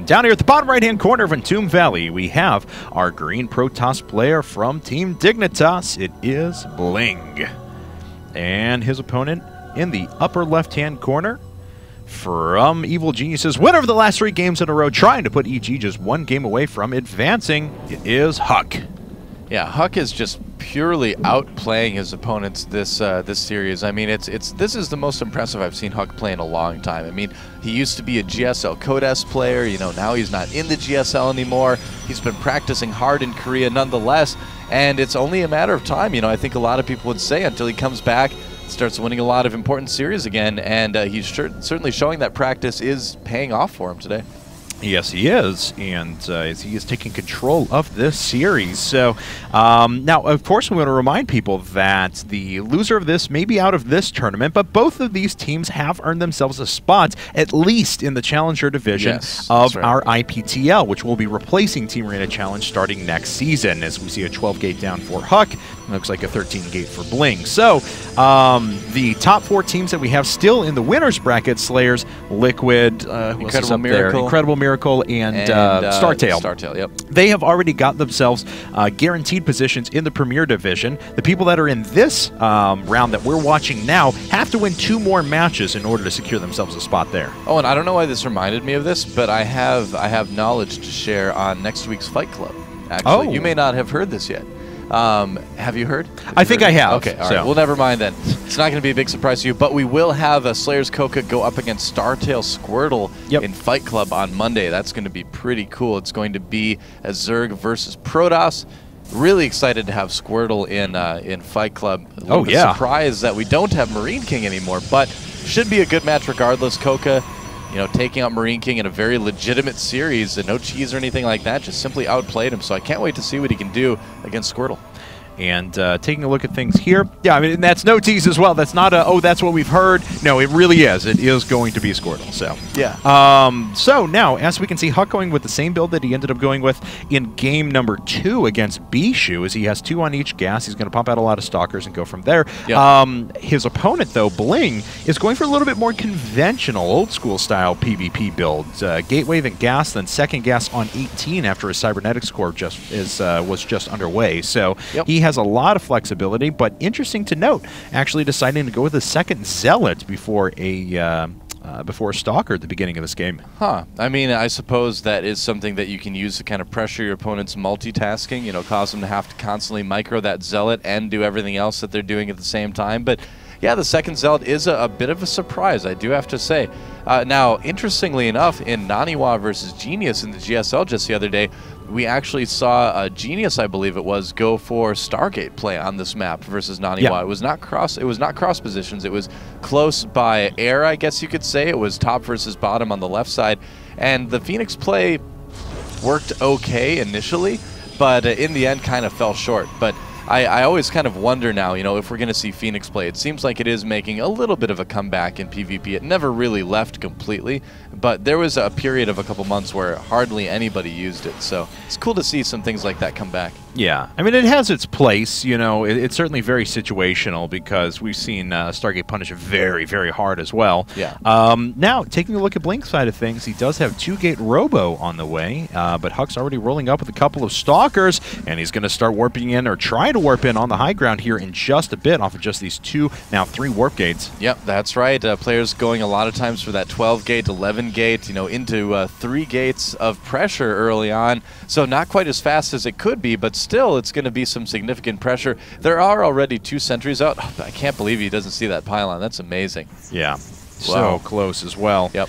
And down here at the bottom right-hand corner of Entombed Valley, we have our green Protoss player from Team Dignitas. It is BlinG. And his opponent in the upper left-hand corner from Evil Geniuses, winner of the last 3 games in a row, trying to put EG just 1 game away from advancing. It is HuK. Yeah, HuK is just purely outplaying his opponents this this series. I mean, this is the most impressive I've seen HuK play in a long time. I mean, he used to be a GSL Codes player. You know, now he's not in the GSL anymore. He's been practicing hard in Korea nonetheless, and it's only a matter of time. You know, I think a lot of people would say until he comes back, starts winning a lot of important series again, and he's certainly showing that practice is paying off for him today. Yes, he is, and he is taking control of this series. So now, of course, we want to remind people that the loser of this may be out of this tournament, but both of these teams have earned themselves a spot, at least in the Challenger division of our IPTL, which will be replacing Team Arena Challenge starting next season, as we see a 12-gate down for HuK. Looks like a 13-gate for BlinG. So the top 4 teams that we have still in the winners bracket: Slayers, Liquid, Incredible Miracle, and StarTale. StarTale, yep. They have already got themselves guaranteed positions in the Premier Division. The people that are in this round that we're watching now have to win 2 more matches in order to secure themselves a spot there. Oh, and I don't know why this reminded me of this, but I have knowledge to share on next week's Fight Club. Actually, you may not have heard this yet. Have you heard? I think I have. Okay, all right. Well, never mind then. It's not going to be a big surprise to you, but we will have a Slayers Coca go up against StarTale Squirtle in Fight Club on Monday. That's going to be pretty cool. It's going to be a Zerg versus Protoss. Really excited to have Squirtle in Fight Club. A little bit surprised that we don't have Marine King anymore, but should be a good match regardless. Coca, you know, taking out Marine King in a very legitimate series, and no cheese or anything like that, just simply outplayed him. So I can't wait to see what he can do against Squirtle. And taking a look at things here, yeah, I mean, and that's no tease as well. That's not a, oh, that's what we've heard. No, it really is. It is going to be Squirtle. So yeah. So now, as we can see, HuK going with the same build that he ended up going with in game number 2 against Bishu, as he has 2 on each gas. He's going to pop out a lot of stalkers and go from there. Yep. His opponent, though, BlinG, is going for a little bit more conventional, old-school style PvP build. Gateway, then gas, then second gas on 18 after his cybernetics core was just underway. So he has a lot of flexibility, but interesting to note, actually deciding to go with a second Zealot before a Stalker at the beginning of this game. Huh. I mean, I suppose that is something that you can use to kind of pressure your opponent's multitasking, you know, cause them to have to constantly micro that Zealot and do everything else that they're doing at the same time. But yeah, the second Zealot is a bit of a surprise, I do have to say. Now, interestingly enough, in Naniwa versus Genius in the GSL just the other day, we actually saw Genius, I believe it was, go for Stargate play on this map versus Naniwa. Yeah. It was not cross positions. It was close by air, I guess you could say. It was top versus bottom on the left side, and the Phoenix play worked okay initially, but in the end kind of fell short. But I always kind of wonder now, you know, if we're going to see Phoenix play. It seems like it is making a little bit of a comeback in PvP. It never really left completely, but there was a period of a couple months where hardly anybody used it. So it's cool to see some things like that come back. Yeah, I mean, it has its place, you know. It's certainly very situational because we've seen Stargate punish very, very hard as well. Yeah. Now, taking a look at BlinG's side of things, he does have 2-gate Robo on the way, but HuK's already rolling up with a couple of Stalkers, and he's going to start warping in, or try to warp in on the high ground here in just a bit off of just these 2, now 3 warp gates. Yep, that's right. Players going a lot of times for that 12-gate, 11-gate, you know, into 3 gates of pressure early on. So not quite as fast as it could be, but still, it's going to be some significant pressure. There are already 2 sentries out. Oh, I can't believe he doesn't see that pylon. That's amazing. Yeah, so close as well. Yep.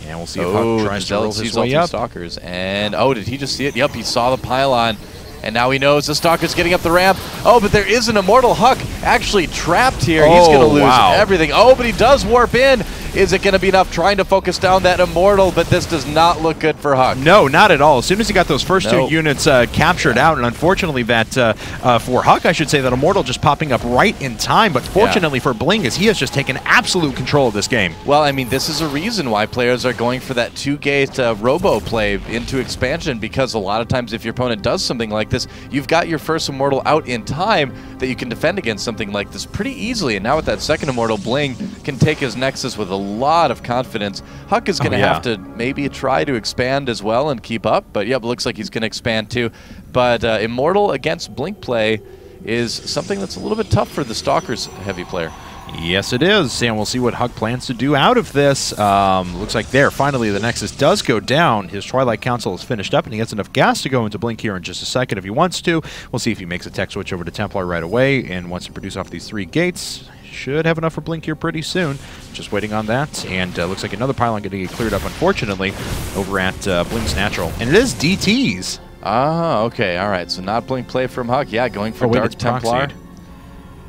And we'll see if HuK tries to roll his way up. Stalkers. And, oh, did he just see it? Yep, he saw the pylon. And now he knows the Stalker's getting up the ramp. Oh, but there is an immortal HuK actually trapped here. He's going to lose everything. Oh, but he does warp in. Is it going to be enough trying to focus down that immortal? But this does not look good for HuK. No, not at all. As soon as he got those first 2 units captured out, and unfortunately that for HuK, I should say, that immortal just popping up right in time. But fortunately for BlinG, as he has just taken absolute control of this game. Well, I mean, this is a reason why players are going for that 2-gate Robo play into expansion, because a lot of times if your opponent does something like this, you've got your first immortal out in time that you can defend against something like this pretty easily. And now with that second immortal, BlinG can take his Nexus with a lot of confidence. HuK is going to have to maybe try to expand as well and keep up, but yep, looks like he's going to expand too. But Immortal against BlinG play is something that's a little bit tough for the Stalkers heavy player. Yes, it is, and we'll see what HuK plans to do out of this. Looks like there, finally, the Nexus does go down. His Twilight Council is finished up, and he has enough gas to go into BlinG here in just a second if he wants to. We'll see if he makes a tech switch over to Templar right away and wants to produce off these 3 gates. Should have enough for BlinG here pretty soon. Just waiting on that, and looks like another pylon going to get cleared up, unfortunately, over at BlinG's Natural. And it is DTs. Ah, okay, all right. So not BlinG play from HuK. Yeah, going for Dark Templar. Proxied.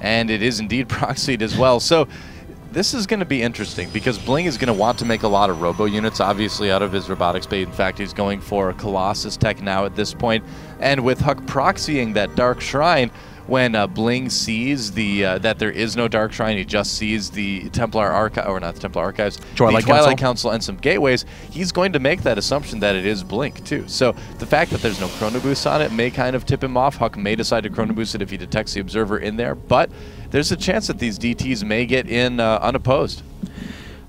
And it is indeed proxied as well. So this is going to be interesting because BlinG is going to want to make a lot of robo units, obviously, out of his robotics bait. In fact, he's going for a Colossus tech now at this point. And with HuK proxying that Dark Shrine, when BlinG sees that there is no Dark Shrine, he just sees the Templar Archive, or not the Templar Archives, Twilight Council and some gateways, he's going to make that assumption that it is BlinG too. So the fact that there's no Chrono Boost on it may kind of tip him off. HuK may decide to Chrono Boost it if he detects the Observer in there, but there's a chance that these DTs may get in unopposed.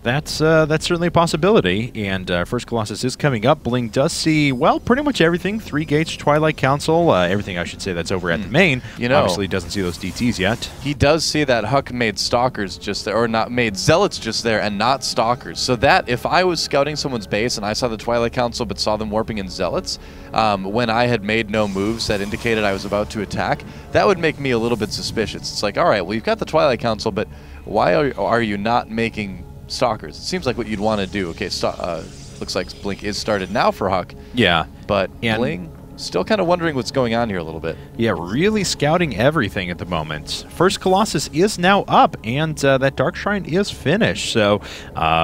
That's certainly a possibility, and first Colossus is coming up. BlinG does see, well, pretty much everything. 3 gates, Twilight Council, everything I should say that's over at the main. You know, obviously doesn't see those DTs yet. He does see that HuK made Stalkers just there, or not made Zealots just there and not Stalkers. So that, if I was scouting someone's base and I saw the Twilight Council but saw them warping in Zealots, when I had made no moves that indicated I was about to attack, that would make me a little bit suspicious. It's like, all right, well, you've got the Twilight Council, but why are you not making Stalkers? It seems like what you'd want to do. Okay, looks like BlinG is started now for HuK. Yeah. But BlinG still kind of wondering what's going on here a little bit. Yeah, really scouting everything at the moment. First Colossus is now up, and that Dark Shrine is finished. So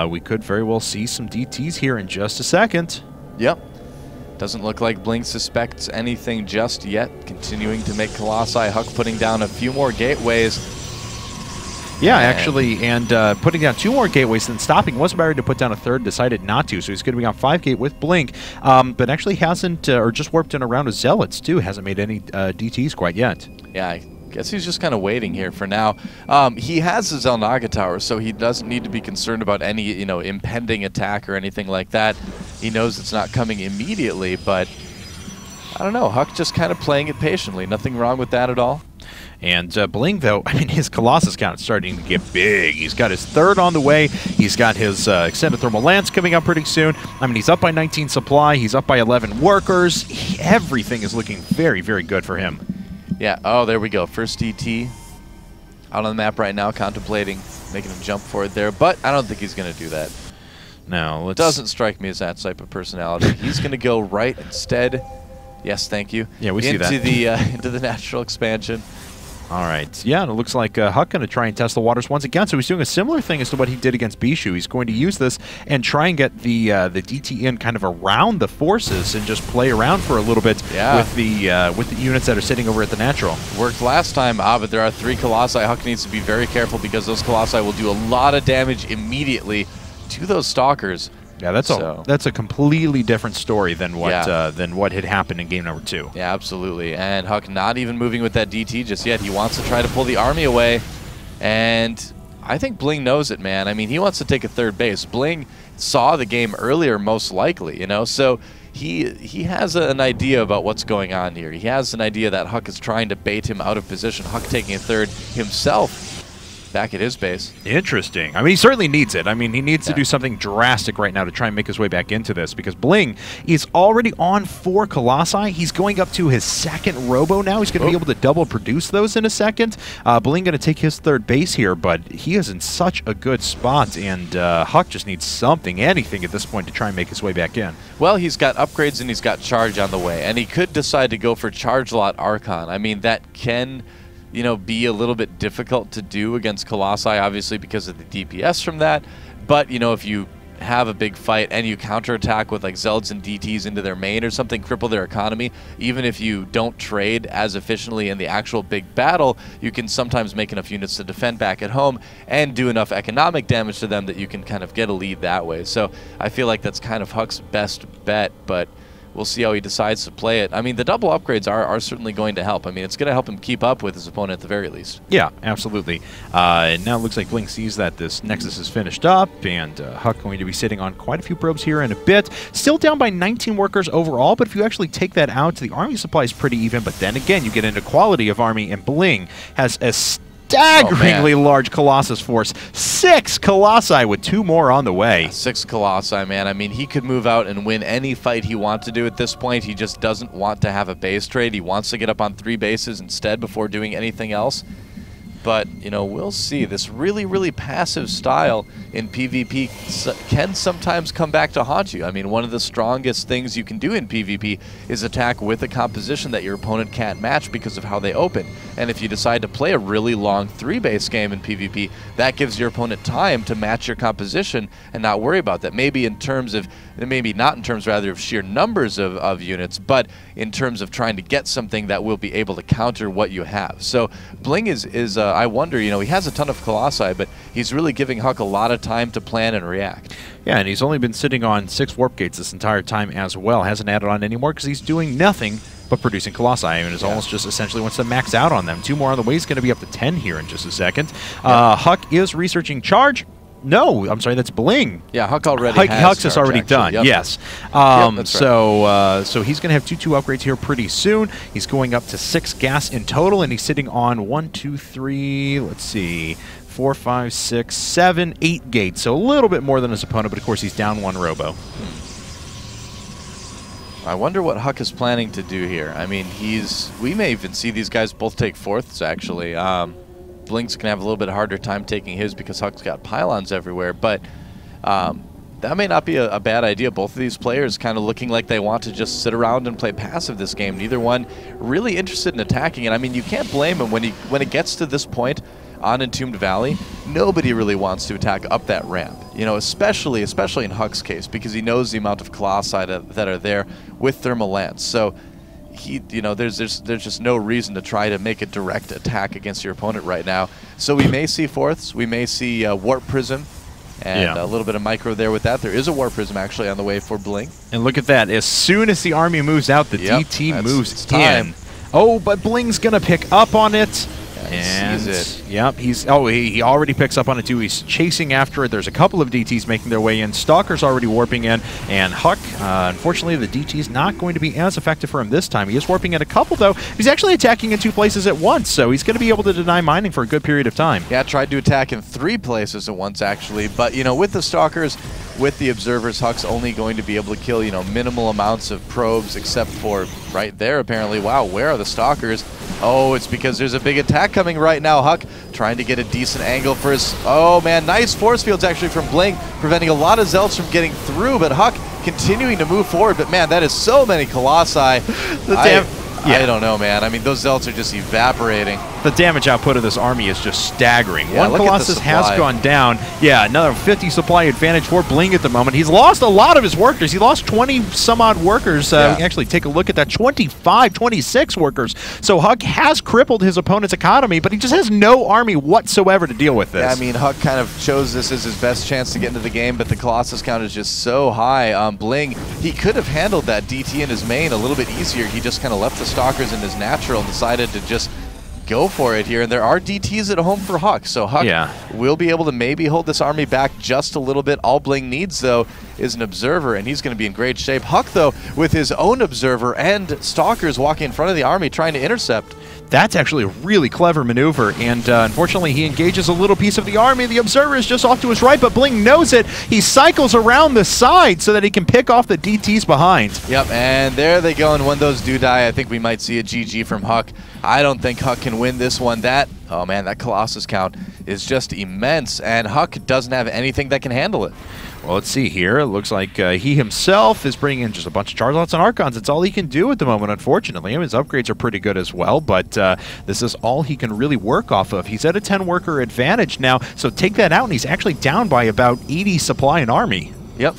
we could very well see some DTs here in just a second. Yep. Doesn't look like BlinG suspects anything just yet. Continuing to make Colossi. HuK putting down a few more gateways. Yeah, actually, and putting down 2 more gateways, then stopping. Was about to put down a 3rd, decided not to, so he's going to be on 5 gate with BlinG, but actually hasn't, or just warped in around his Zealots, too. Hasn't made any DTs quite yet. Yeah, I guess he's just kind of waiting here for now. He has his Zelnaga tower, so he doesn't need to be concerned about any, impending attack or anything like that. He knows it's not coming immediately, but I don't know. HuK just kind of playing it patiently. Nothing wrong with that at all. And BlinG, though, I mean, his Colossus count is starting to get big. He's got his 3rd on the way. He's got his Extended Thermal Lance coming up pretty soon. I mean, he's up by 19 supply. He's up by 11 workers. Everything is looking very, very good for him. Yeah. Oh, there we go. First DT out on the map right now, contemplating making a jump for it there, but I don't think he's going to do that. No, doesn't strike me as that type of personality. He's going to go right instead. Yes, thank you. Yeah, we see that. Into the natural expansion. All right. Yeah, and it looks like HuK going to try and test the waters once again. So he's doing a similar thing as to what he did against Bishu. He's going to use this and try and get the DT in kind of around the forces and just play around for a little bit with the units that are sitting over at the natural. Worked last time, but there are 3 Colossi. HuK needs to be very careful because those Colossi will do a lot of damage immediately to those Stalkers. Yeah, that's a completely different story than what had happened in game number 2. Yeah, absolutely. And HuK not even moving with that DT just yet. He wants to try to pull the army away, and I think BlinG knows it, man. I mean, he wants to take a 3rd base. BlinG saw the game earlier, most likely, so he has an idea about what's going on here. He has an idea that HuK is trying to bait him out of position. HuK taking a 3rd himself back at his base. Interesting. I mean, he certainly needs it. I mean, he needs to do something drastic right now to try and make his way back into this, because BlinG is already on 4 Colossi. He's going up to his 2nd Robo now. He's going to be able to double produce those in a second. BlinG going to take his 3rd base here, but he is in such a good spot, and HuK just needs something, anything at this point to try and make his way back in. Well, he's got upgrades and he's got charge on the way, and he could decide to go for Charge Lot Archon. I mean, that can be a little bit difficult to do against Colossi, obviously, because of the DPS from that. But, if you have a big fight and you counterattack with, like, Zealots and DTs into their main or something, cripple their economy, even if you don't trade as efficiently in the actual big battle, you can sometimes make enough units to defend back at home and do enough economic damage to them that you can kind of get a lead that way. So I feel like that's kind of HuK's best bet, but we'll see how he decides to play it. I mean, the double upgrades are certainly going to help. I mean, it's going to help him keep up with his opponent at the very least. Yeah, absolutely. And now it looks like BlinG sees that this Nexus is finished up, and HuK going to be sitting on quite a few probes here in a bit. Still down by 19 workers overall, but if you actually take that out, the army supply is pretty even, but then again, you get into quality of army, and BlinG has a staggeringly large Colossus force. 6 Colossi with 2 more on the way. Yeah, 6 Colossi, man. I mean, he could move out and win any fight he wants to do at this point. He just doesn't want to have a base trade. He wants to get up on 3 bases instead before doing anything else. But, you know, we'll see. This really, really passive style in PvP can sometimes come back to haunt you. I mean, one of the strongest things you can do in PvP is attack with a composition that your opponent can't match because of how they open. And if you decide to play a really long 3-base game in PvP, that gives your opponent time to match your composition and not worry about that. Maybe in terms of, maybe not in terms rather of sheer numbers of units, but in terms of trying to get something that will be able to counter what you have. So BlinG is I wonder, you know, he has a ton of Colossi, but he's really giving HuK a lot of time to plan and react. Yeah, and he's only been sitting on 6 warp gates this entire time as well. Hasn't added on anymore because he's doing nothing but producing Colossi. I mean, it's almost just essentially wants to max out on them. 2 more on the way. He's going to be up to 10 here in just a second. HuK is researching charge. No, I'm sorry, that's BlinG. Yeah, HuK already has HuK's is already done, yes. That's right. So he's going to have 2 upgrades here pretty soon. He's going up to 6 gas in total, and he's sitting on 1, 2, 3, let's see, 4, 5, 6, 7, 8 gates. So a little bit more than his opponent, but of course he's down 1 robo. I wonder what HuK is planning to do here. I mean, we may even see these guys both take 4ths, actually. BlinG's going to have a little bit harder time taking his because HuK's got pylons everywhere, but that may not be a bad idea. Both of these players kind of looking like they want to just sit around and play passive this game. Neither one really interested in attacking it. I mean, you can't blame him when it gets to this point on Entombed Valley. Nobody really wants to attack up that ramp, you know, especially in HuK's case, because he knows the amount of Colossi that are there with Thermal Lance. So you know, there's just no reason to try to make a direct attack against your opponent right now. So we may see 4ths, we may see Warp Prism, and a little bit of micro there with that. There is a Warp Prism actually on the way for BlinG. And look at that. As soon as the army moves out, the DT moves in. Oh, but BlinG's going to pick up on it. And sees it. Yep, he already picks up on it too. He's chasing after it. There's a couple of DTs making their way in. Stalker's already warping in, and HuK, unfortunately, the DT's not going to be as effective for him this time. He is warping in a couple though. He's actually attacking in 2 places at once, so he's going to be able to deny mining for a good period of time. Yeah, tried to attack in 3 places at once actually, but you know, with the Stalkers, with the Observers, HuK's only going to be able to kill, you know, minimal amounts of probes, except for right there apparently. Wow, where are the Stalkers? Oh, it's because there's a big attack coming right now. HuK trying to get a decent angle for his... Oh, man, nice force fields actually from BlinG, preventing a lot of Zealots from getting through, but HuK continuing to move forward. But, man, that is so many Colossi. I don't know, man. I mean, those Zealots are just evaporating. The damage output of this army is just staggering. 1 Colossus has gone down. Yeah, another 50 supply advantage for BlinG at the moment. He's lost a lot of his workers. He lost 20-some-odd workers. Actually, take a look at that. 25, 26 workers. So HuK has crippled his opponent's economy, but he just has no army whatsoever to deal with this. Yeah, I mean, HuK kind of chose this as his best chance to get into the game, but the Colossus count is just so high. BlinG, he could have handled that DT in his main a little bit easier. He just kind of left the Stalkers in his natural and decided to just go for it here. And there are DTs at home for HuK, so HuK will be able to maybe hold this army back just a little bit. All BlinG needs, though, is an Observer, and he's going to be in great shape. HuK, though, with his own Observer and Stalkers walking in front of the army trying to intercept. That's actually a really clever maneuver, and unfortunately he engages a little piece of the army. The Observer is just off to his right, but BlinG knows it. He cycles around the side so that he can pick off the DTs behind. Yep, and there they go, and when those do die, I think we might see a GG from HuK. I don't think HuK can win this one. Oh man, that Colossus count is just immense, and HuK doesn't have anything that can handle it. Well, let's see here. It looks like he himself is bringing in just a bunch of Charizards and Archons. It's all he can do at the moment, unfortunately. I mean, his upgrades are pretty good as well, but this is all he can really work off of. He's at a 10-worker advantage now, so take that out, and he's actually down by about 80 supply and army. Yep.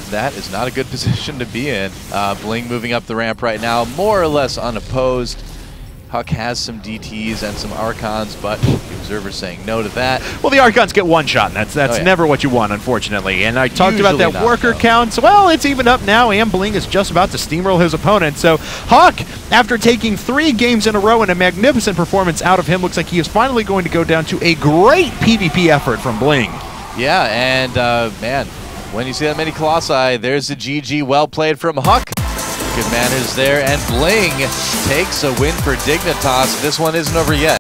That is not a good position to be in. BlinG moving up the ramp right now, more or less unopposed. HuK has some DTs and some Archons, but the Observer's saying no to that. Well, the Archons get one shot, and that's never what you want, unfortunately. And I talked Usually about that not, worker no. count. So, well, it's even up now, and BlinG is just about to steamroll his opponent. So HuK, after taking 3 games in a row and a magnificent performance out of him, looks like he is finally going to go down to a great PvP effort from BlinG. Yeah, and man, when you see that many Colossi, there's a GG well played from HuK. Good manners there, and BlinG takes a win for Dignitas. This one isn't over yet.